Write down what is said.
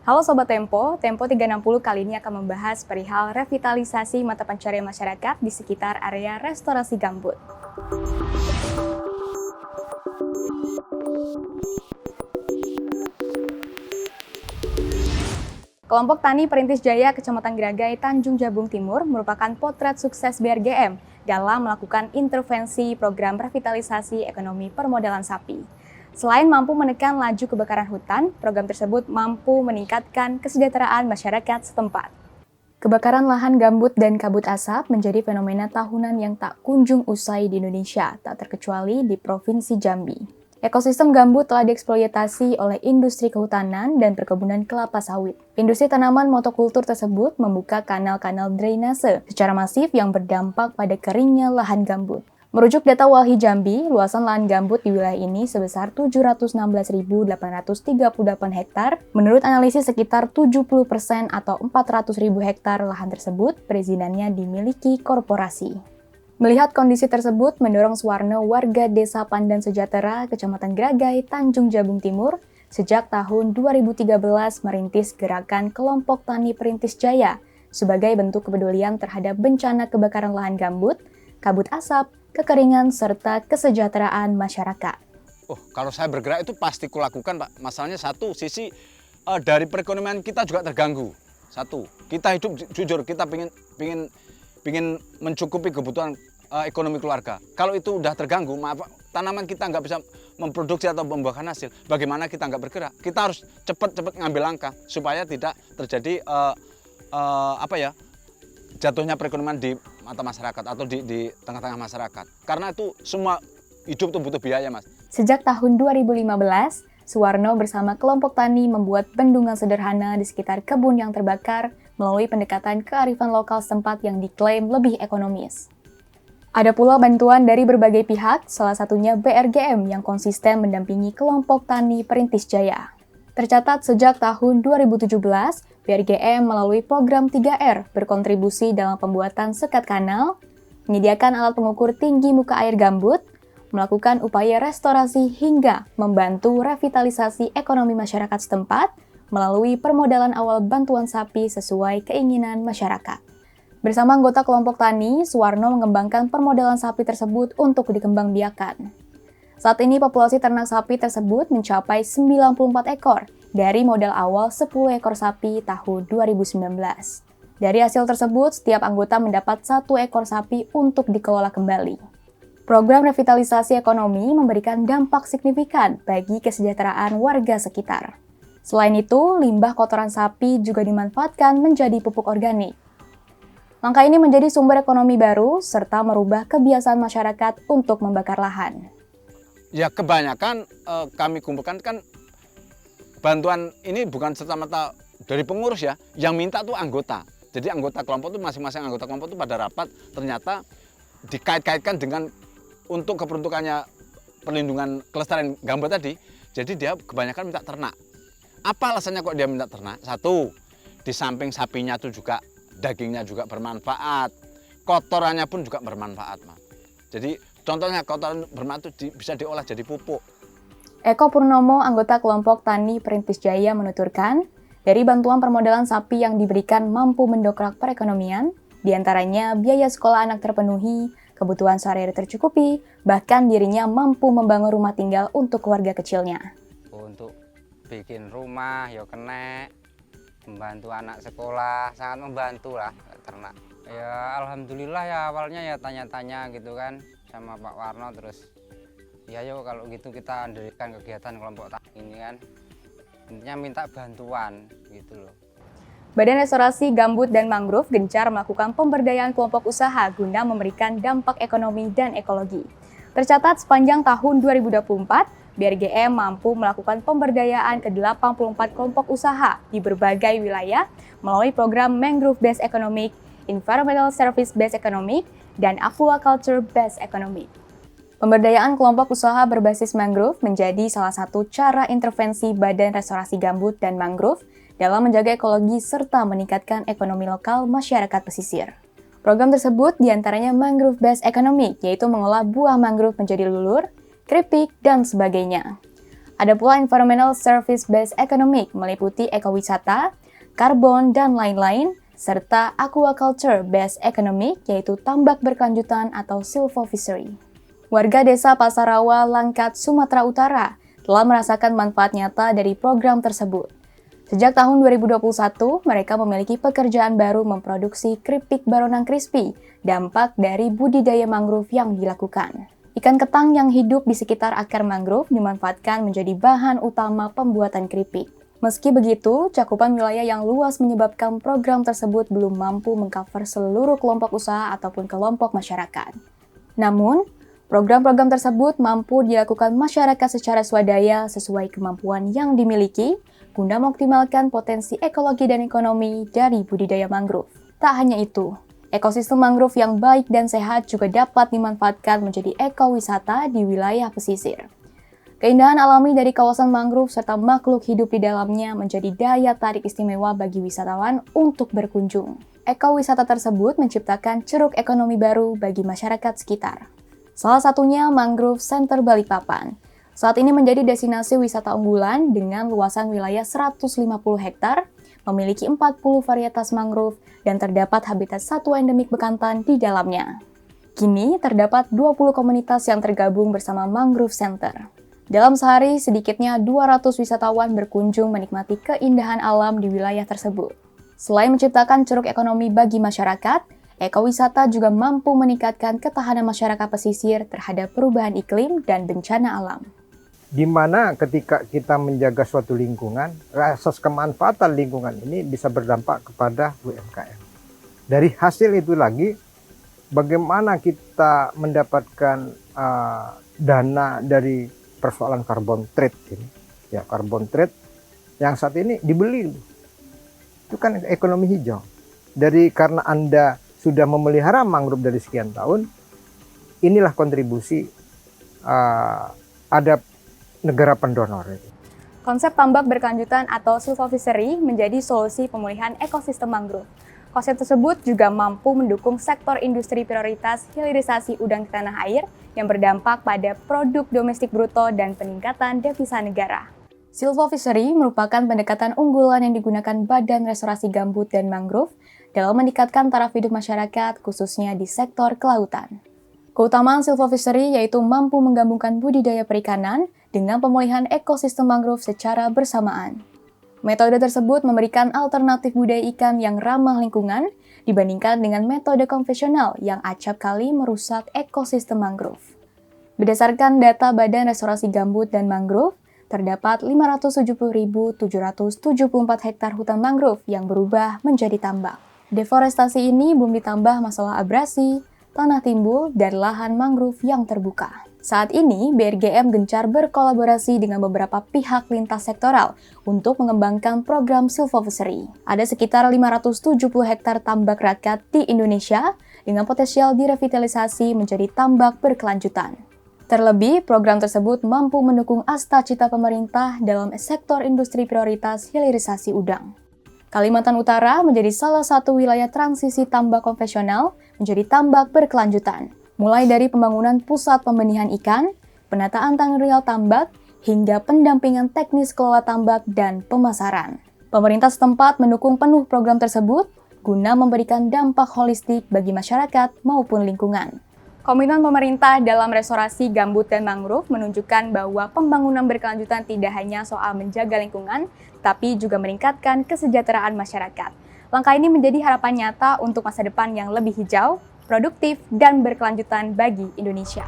Halo Sobat Tempo, Tempo 360 kali ini akan membahas perihal revitalisasi mata pencaharian masyarakat di sekitar area restorasi gambut. Kelompok Tani Perintis Jaya Kecamatan Geragai, Tanjung Jabung Timur merupakan potret sukses BRGM dalam melakukan intervensi program revitalisasi ekonomi permodalan sapi. Selain mampu menekan laju kebakaran hutan, program tersebut mampu meningkatkan kesejahteraan masyarakat setempat. Kebakaran lahan gambut dan kabut asap menjadi fenomena tahunan yang tak kunjung usai di Indonesia, tak terkecuali di Provinsi Jambi. Ekosistem gambut telah dieksploitasi oleh industri kehutanan dan perkebunan kelapa sawit. Industri tanaman monokultur tersebut membuka kanal-kanal drainase secara masif yang berdampak pada keringnya lahan gambut. Merujuk data Walhi Jambi, luasan lahan gambut di wilayah ini sebesar 716.838 hektar. Menurut analisis, sekitar 70% atau 400.000 hektar lahan tersebut perizinannya dimiliki korporasi. Melihat kondisi tersebut mendorong Suwarno, warga Desa Pandan Sejahtera, Kecamatan Geragai, Tanjung Jabung Timur, sejak tahun 2013 merintis gerakan Kelompok Tani Perintis Jaya sebagai bentuk kepedulian terhadap bencana kebakaran lahan gambut, kabut asap, kekeringan, serta kesejahteraan masyarakat. Kalau saya bergerak itu pasti kulakukan, Pak. Masalahnya satu, sisi dari perekonomian kita juga terganggu. Satu, kita hidup jujur, kita ingin mencukupi kebutuhan ekonomi keluarga. Kalau itu udah terganggu, maaf, tanaman kita nggak bisa memproduksi atau membuahkan hasil. Bagaimana kita nggak bergerak? Kita harus cepat ngambil langkah supaya tidak terjadi jatuhnya perekonomian di mata masyarakat atau di tengah-tengah masyarakat. Karena itu semua hidup itu butuh biaya, Mas. Sejak tahun 2015, Suwarno bersama kelompok tani membuat bendungan sederhana di sekitar kebun yang terbakar melalui pendekatan kearifan lokal setempat yang diklaim lebih ekonomis. Ada pula bantuan dari berbagai pihak, salah satunya BRGM yang konsisten mendampingi kelompok Tani Perintis Jaya. Tercatat sejak tahun 2017, BRGM melalui program 3R berkontribusi dalam pembuatan sekat kanal, menyediakan alat pengukur tinggi muka air gambut, melakukan upaya restorasi hingga membantu revitalisasi ekonomi masyarakat setempat melalui permodalan awal bantuan sapi sesuai keinginan masyarakat. Bersama anggota kelompok tani, Suwarno mengembangkan permodalan sapi tersebut untuk dikembangbiakan. Saat ini populasi ternak sapi tersebut mencapai 94 ekor dari modal awal 10 ekor sapi tahun 2019. Dari hasil tersebut, setiap anggota mendapat 1 ekor sapi untuk dikelola kembali. Program revitalisasi ekonomi memberikan dampak signifikan bagi kesejahteraan warga sekitar. Selain itu, limbah kotoran sapi juga dimanfaatkan menjadi pupuk organik. Langkah ini menjadi sumber ekonomi baru, serta merubah kebiasaan masyarakat untuk membakar lahan. Ya, kebanyakan kami kumpulkan kan bantuan ini bukan serta-merta dari pengurus ya, yang minta tuh anggota. Jadi anggota kelompok tuh masing-masing anggota kelompok tuh pada rapat ternyata dikait-kaitkan dengan untuk keperuntukannya perlindungan kelestarian gambut tadi. Jadi dia kebanyakan minta ternak. Apa alasannya kok dia minta ternak? Satu, di samping sapinya tuh juga dagingnya juga bermanfaat, kotorannya pun juga bermanfaat, Mas. Jadi contohnya kotoran bermanfaat itu bisa diolah jadi pupuk. Eko Purnomo, anggota kelompok Tani Perintis Jaya menuturkan, dari bantuan permodalan sapi yang diberikan mampu mendongkrak perekonomian, diantaranya biaya sekolah anak terpenuhi, kebutuhan sehari-hari tercukupi, bahkan dirinya mampu membangun rumah tinggal untuk keluarga kecilnya. Untuk bikin rumah, ya kena, membantu anak sekolah, sangat membantu lah ternak. Ya alhamdulillah ya awalnya ya tanya-tanya gitu kan sama Pak Warno, terus ya yuk kalau gitu kita mendirikan kegiatan kelompok tani ini kan. Intinya minta bantuan gitu loh. Badan Restorasi Gambut dan Mangrove gencar melakukan pemberdayaan kelompok usaha guna memberikan dampak ekonomi dan ekologi. Tercatat sepanjang tahun 2024, BRGM mampu melakukan pemberdayaan ke 84 kelompok usaha di berbagai wilayah melalui program Mangrove Based Economic, Environmental Service Based Economic, dan Aquaculture Based Economic. Pemberdayaan kelompok usaha berbasis mangrove menjadi salah satu cara intervensi Badan Restorasi Gambut dan Mangrove dalam menjaga ekologi serta meningkatkan ekonomi lokal masyarakat pesisir. Program tersebut diantaranya Mangrove Based Economic, yaitu mengolah buah mangrove menjadi lulur, keripik, dan sebagainya. Ada pula environmental service-based economic meliputi ekowisata, karbon, dan lain-lain, serta aquaculture-based economic yaitu tambak berkelanjutan atau silvofishery. Warga desa Pasarawa, Langkat, Sumatera Utara telah merasakan manfaat nyata dari program tersebut. Sejak tahun 2021, mereka memiliki pekerjaan baru memproduksi keripik baronang crispy, dampak dari budidaya mangrove yang dilakukan. Ikan ketang yang hidup di sekitar akar mangrove dimanfaatkan menjadi bahan utama pembuatan keripik. Meski begitu, cakupan wilayah yang luas menyebabkan program tersebut belum mampu mengcover seluruh kelompok usaha ataupun kelompok masyarakat. Namun, program-program tersebut mampu dilakukan masyarakat secara swadaya sesuai kemampuan yang dimiliki guna mengoptimalkan potensi ekologi dan ekonomi dari budidaya mangrove. Tak hanya itu, ekosistem mangrove yang baik dan sehat juga dapat dimanfaatkan menjadi ekowisata di wilayah pesisir. Keindahan alami dari kawasan mangrove serta makhluk hidup di dalamnya menjadi daya tarik istimewa bagi wisatawan untuk berkunjung. Ekowisata tersebut menciptakan ceruk ekonomi baru bagi masyarakat sekitar. Salah satunya Mangrove Center Balikpapan. Saat ini menjadi destinasi wisata unggulan dengan luasan wilayah 150 hektar, memiliki 40 varietas mangrove, dan terdapat habitat satwa endemik bekantan di dalamnya. Kini, terdapat 20 komunitas yang tergabung bersama Mangrove Center. Dalam sehari, sedikitnya 200 wisatawan berkunjung menikmati keindahan alam di wilayah tersebut. Selain menciptakan ceruk ekonomi bagi masyarakat, ekowisata juga mampu meningkatkan ketahanan masyarakat pesisir terhadap perubahan iklim dan bencana alam. Di mana ketika kita menjaga suatu lingkungan, asas kemanfaatan lingkungan ini bisa berdampak kepada UMKM. Dari hasil itu lagi, bagaimana kita mendapatkan dana dari persoalan carbon trade ini. Ya, carbon trade yang saat ini dibeli. Itu kan ekonomi hijau. Karena Anda sudah memelihara mangrove dari sekian tahun, inilah kontribusi ada negara pendonor. Konsep tambak berkelanjutan atau silvofishery menjadi solusi pemulihan ekosistem mangrove. Konsep tersebut juga mampu mendukung sektor industri prioritas hilirisasi udang di tanah air yang berdampak pada produk domestik bruto dan peningkatan devisa negara. Silvofishery merupakan pendekatan unggulan yang digunakan Badan Restorasi Gambut dan Mangrove dalam meningkatkan taraf hidup masyarakat, khususnya di sektor kelautan. Keutamaan silvofishery yaitu mampu menggabungkan budidaya perikanan dengan pemulihan ekosistem mangrove secara bersamaan. Metode tersebut memberikan alternatif budaya ikan yang ramah lingkungan dibandingkan dengan metode konvensional yang acap kali merusak ekosistem mangrove. Berdasarkan data Badan Restorasi Gambut dan Mangrove, terdapat 570.774 hektar hutan mangrove yang berubah menjadi tambak. Deforestasi ini belum ditambah masalah abrasi, tanah timbul, dan lahan mangrove yang terbuka. Saat ini, BRGM gencar berkolaborasi dengan beberapa pihak lintas sektoral untuk mengembangkan program silvofishery. Ada sekitar 570 hektar tambak rakyat di Indonesia dengan potensial direvitalisasi menjadi tambak berkelanjutan. Terlebih, program tersebut mampu mendukung asta-cita pemerintah dalam sektor industri prioritas hilirisasi udang. Kalimantan Utara menjadi salah satu wilayah transisi tambak konvensional menjadi tambak berkelanjutan. Mulai dari pembangunan pusat pembenihan ikan, penataan tanah real tambak, hingga pendampingan teknis kelola tambak dan pemasaran. Pemerintah setempat mendukung penuh program tersebut guna memberikan dampak holistik bagi masyarakat maupun lingkungan. Komitmen pemerintah dalam restorasi gambut dan mangrove menunjukkan bahwa pembangunan berkelanjutan tidak hanya soal menjaga lingkungan, tapi juga meningkatkan kesejahteraan masyarakat. Langkah ini menjadi harapan nyata untuk masa depan yang lebih hijau, produktif, dan berkelanjutan bagi Indonesia.